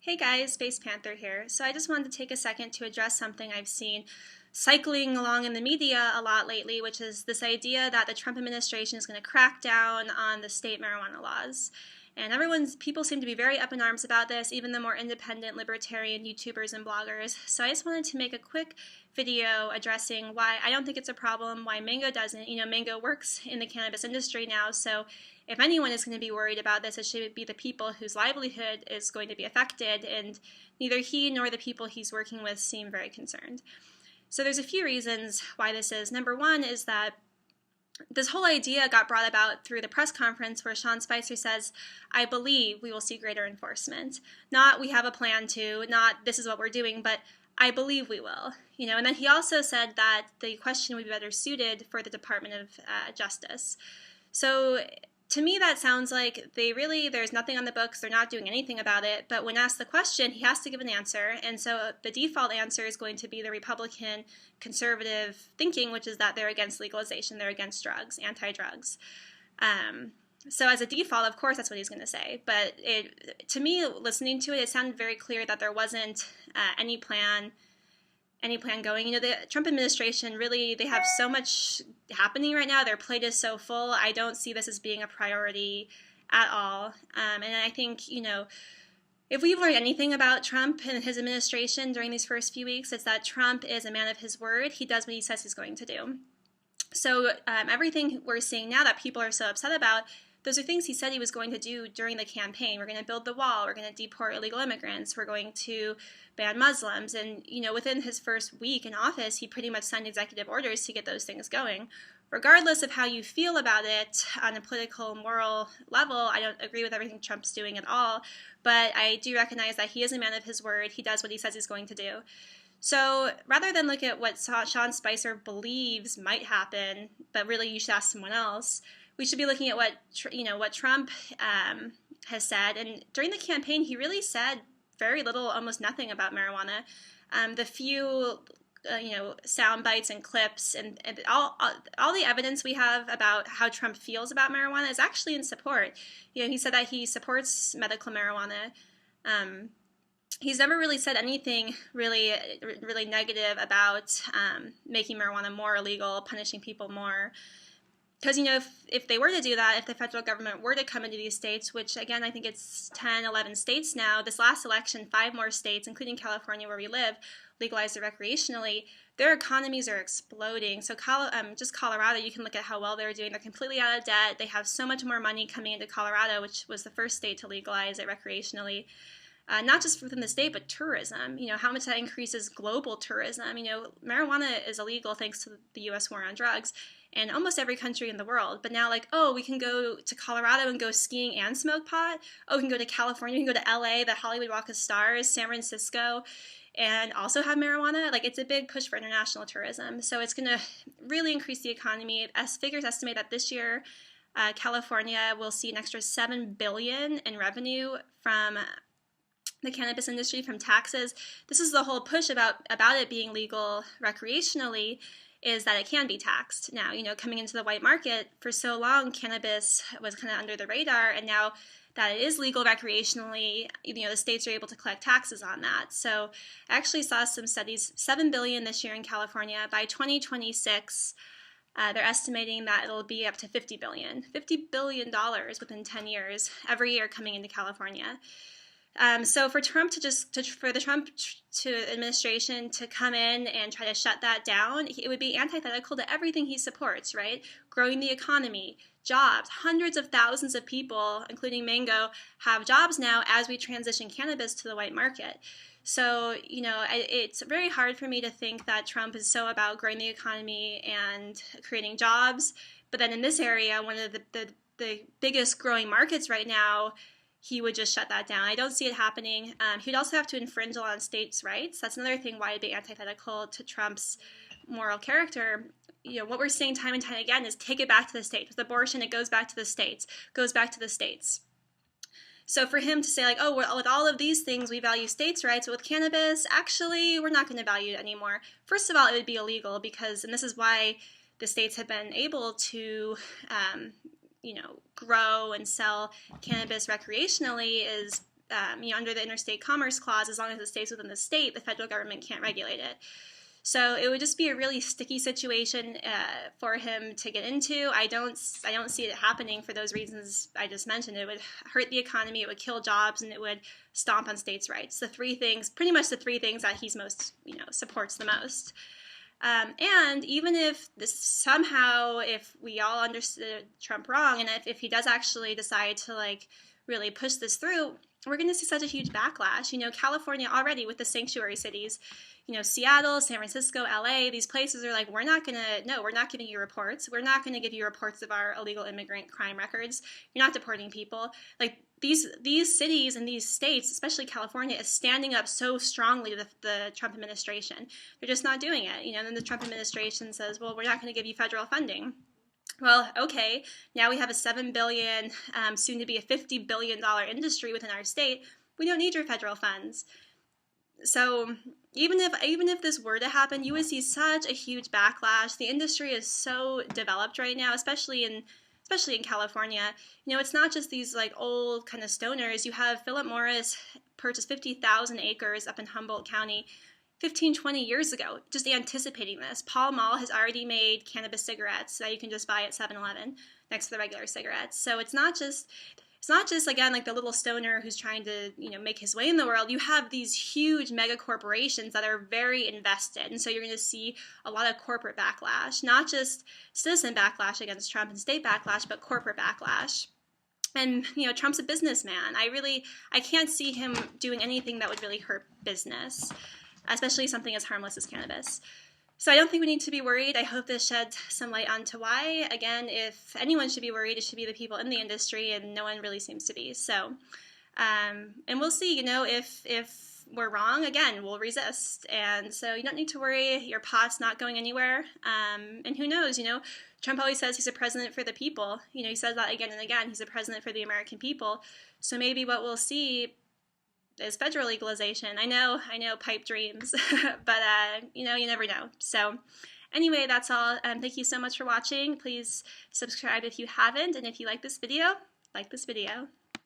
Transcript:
Hey guys, Space Panther here. So I just wanted to take a second to address something I've seen cycling along in the media a lot lately, which is this idea that the Trump administration is going to crack down on the state marijuana laws. And people seem to be very up in arms about this, even the more independent libertarian YouTubers and bloggers. So I just wanted to make a quick video addressing why I don't think it's a problem, why Mango doesn't. Mango works in the cannabis industry now, so if anyone is going to be worried about this, it should be the people whose livelihood is going to be affected, and neither he nor the people he's working with seem very concerned. So there's a few reasons why this is. Number one is that this whole idea got brought about through the press conference where Sean Spicer says, I believe we will see greater enforcement. Not we have a plan to, not this is what we're doing, but I believe we will. And then he also said that the question would be better suited for the Department of Justice. So to me, that sounds like there's nothing on the books, they're not doing anything about it, but when asked the question, he has to give an answer, and so the default answer is going to be the Republican conservative thinking, which is that they're against legalization, they're against drugs, anti-drugs. So as a default, of course, that's what he's going to say, but to me, listening to it, it sounded very clear that there wasn't any plan going. The Trump administration, really, they have so much happening right now. Their plate is so full. I don't see this as being a priority at all. And I think, if we've learned anything about Trump and his administration during these first few weeks, it's that Trump is a man of his word. He does what he says he's going to do. So everything we're seeing now that people are so upset about, those are things he said he was going to do during the campaign. We're going to build the wall. We're going to deport illegal immigrants. We're going to ban Muslims. And, within his first week in office, he pretty much signed executive orders to get those things going. Regardless of how you feel about it on a political, moral level, I don't agree with everything Trump's doing at all. But I do recognize that he is a man of his word. He does what he says he's going to do. So rather than look at what Sean Spicer believes might happen, but really you should ask someone else, we should be looking at what Trump has said. And during the campaign, he really said very little, almost nothing about marijuana. The few, sound bites and clips and all the evidence we have about how Trump feels about marijuana is actually in support. He said that he supports medical marijuana. He's never really said anything really negative about making marijuana more illegal, punishing people more. Because, if they were to do that, if the federal government were to come into these states, which, again, I think it's 10, 11 states now, this last election, 5 more states, including California where we live, legalized it recreationally, their economies are exploding. So just Colorado, you can look at how well they're doing. They're completely out of debt. They have so much more money coming into Colorado, which was the first state to legalize it recreationally. Not just within the state, but tourism. How much that increases global tourism. Marijuana is illegal thanks to the U.S. war on drugs in almost every country in the world. But now, we can go to Colorado and go skiing and smoke pot. Oh, we can go to California, we can go to L.A., the Hollywood Walk of Stars, San Francisco, and also have marijuana. It's a big push for international tourism. So it's going to really increase the economy. Figures estimate that this year, California will see an extra $7 billion in revenue from the cannabis industry, from taxes. This is the whole push about it being legal recreationally, is that it can be taxed now. Coming into the white market, for so long, cannabis was kind of under the radar, and now that it is legal recreationally, the states are able to collect taxes on that. So I actually saw some studies, $7 billion this year in California. By 2026, they're estimating that it'll be up to $50 billion within 10 years, every year coming into California. So for the Trump administration to come in and try to shut that down, it would be antithetical to everything he supports, right? Growing the economy, jobs, hundreds of thousands of people, including Mango, have jobs now as we transition cannabis to the white market. So, it's very hard for me to think that Trump is so about growing the economy and creating jobs. But then in this area, one of the biggest growing markets right now, he would just shut that down. I don't see it happening. He would also have to infringe a lot on states' rights. That's another thing why it'd be antithetical to Trump's moral character. What we're seeing time and time again is take it back to the states. With abortion, it goes back to the states, So for him to say with all of these things, we value states' rights, but with cannabis, actually, we're not going to value it anymore. First of all, it would be illegal and this is why the states have been able to grow and sell cannabis recreationally, is under the Interstate Commerce Clause, as long as it stays within the state, the federal government can't regulate it. So it would just be a really sticky situation for him to get into. I don't see it happening for those reasons I just mentioned. It would hurt the economy, it would kill jobs, and it would stomp on states' rights. Pretty much the three things that he's most, supports the most. And even if if we all understood Trump wrong, and if he does actually decide to really push this through, we're going to see such a huge backlash. California already with the sanctuary cities, Seattle, San Francisco, LA, these places are we're not giving you reports. We're not going to give you reports of our illegal immigrant crime records. You're not deporting people. These cities and these states, especially California, is standing up so strongly to the Trump administration. They're just not doing it. And then the Trump administration says, well, we're not going to give you federal funding. Well, okay, now we have a $7 billion, soon to be a $50 billion industry within our state. We don't need your federal funds. So even if this were to happen, you would see such a huge backlash. The industry is so developed right now, especially in California. It's not just these old kind of stoners. You have Philip Morris purchased 50,000 acres up in Humboldt County 15, 20 years ago, just anticipating this. Pall Mall has already made cannabis cigarettes that you can just buy at 7-Eleven next to the regular cigarettes. So it's not just again the little stoner who's trying to make his way in the world. You have these huge mega corporations that are very invested, and so you're going to see a lot of corporate backlash, not just citizen backlash against Trump and state backlash, but corporate backlash. And Trump's a businessman. I can't see him doing anything that would really hurt business, especially something as harmless as cannabis. So I don't think we need to be worried. I hope this sheds some light onto why. Again, if anyone should be worried, it should be the people in the industry, and no one really seems to be. So, and we'll see, if we're wrong, again, we'll resist. And so you don't need to worry. Your pot's not going anywhere. And who knows, Trump always says he's a president for the people. He says that again and again. He's a president for the American people. So maybe what we'll see is federal legalization. I know, pipe dreams, but you never know. So anyway, that's all. Thank you so much for watching. Please subscribe if you haven't, and if you like this video, like this video.